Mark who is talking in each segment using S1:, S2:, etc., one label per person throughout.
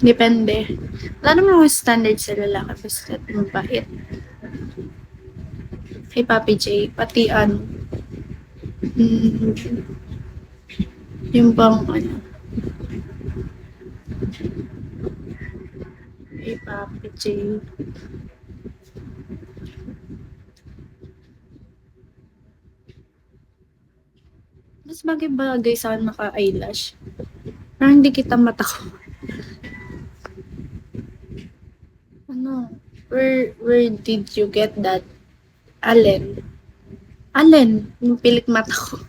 S1: Depende. Wala naman akong standard sa lalaki. Basta mabait. Kay Papi J. Pati ano. Mm, yung bang ano. Kay Papi J. Mas bagay-bagay sa akin naka-eyelash. Parang hindi kita mata ko. Ano? Where did you get that? Allen? Allen? Yung pilik mata ko.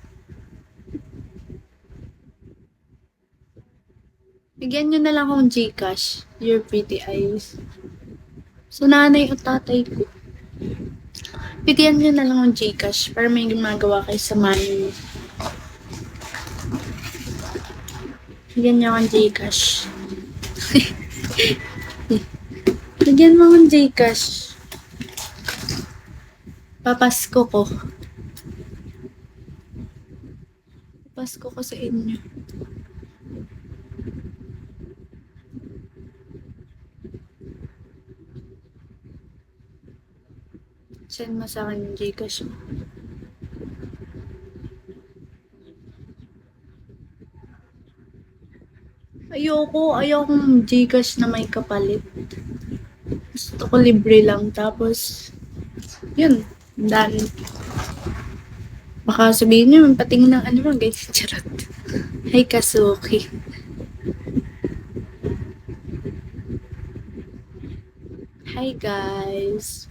S1: Bigyan nyo na lang akong Gcash. Your pretty eyes. So, nanay o tatay ko. Bigyan nyo na lang akong Gcash para may gumagawa kayo sa money. Bigyan nyo akong Gcash. Bigyan mo akong Gcash. Papasko ko. Papasko ko sa inyo. Send mo sa akin yung Gcash mo. Ayokong Gcash na may kapalit. Gusto ko libre lang. Tapos, yun. Dahil, baka sabihin nyo, patingin ng ano lang, guys. Charot. Hi, Kasuki. Hi, guys.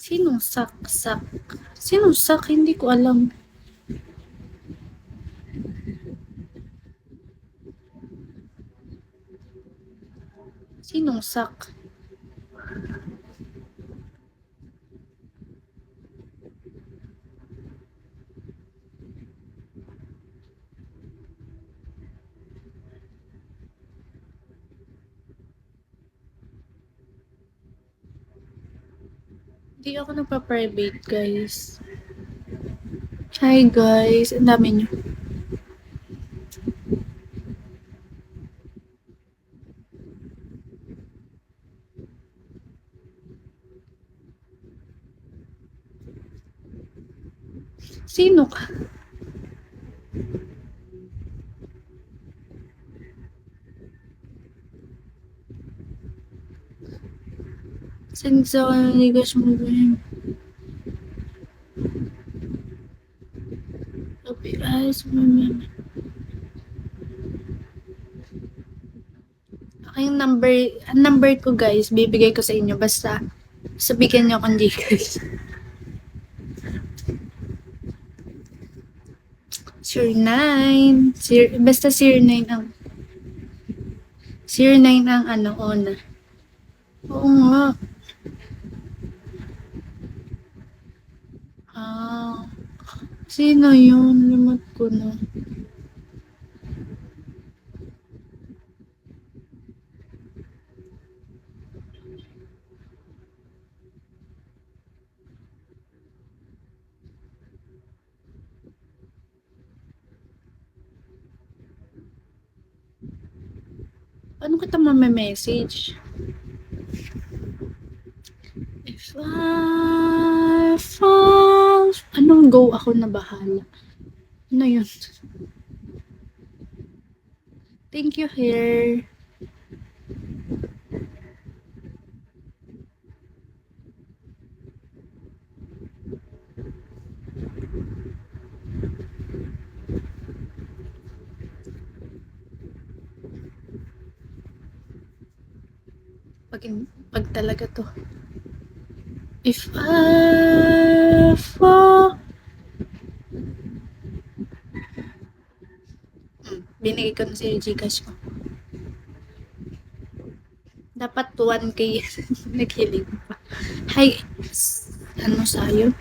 S1: Sinong sak? Sinong sak? Hindi ko alam. Sinong sak? Hindi ako nagpa-private, guys. Hi, guys. Ang dami nyo. Sino ka? Send sa akin ng Gcash mo, guys. Okay, guys. Okay, yung number ko, guys, bibigay ko sa inyo. Basta, sabihin nyo akong Gcash. Sir 9. Basta Sir 9 ang... Sir 9 ang ano, una. Oo nga. Sino yun? Limot ko na. Paano kita message? If I fall... Anong go ako na bahala? Ano yun? Thank you, hair. Pag talaga to. If I fall... Binigay ko na sa Gcash ko. Dapat 1K naghiling pa. Hi, ano sa'yo?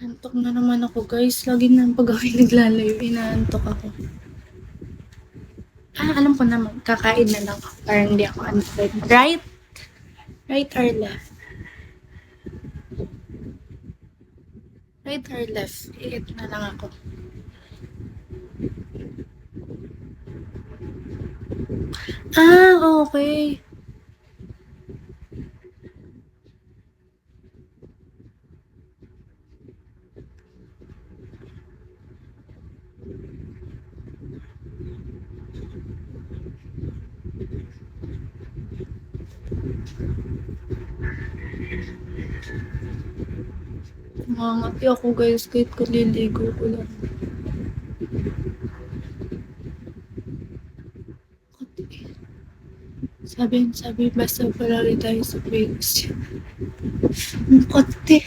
S1: Antok na naman ako, guys. Lagi na pag ako naglalayo, inaantok ako. Alam ko naman, kakain na lang ako para hindi ako antok. Right? Right or left? Right or left? Iit na lang ako. Ah, okay. Mangati ako guys, kahit kaliligo ko lang. Sabi, basta palagi tayo sa face. Ang kati.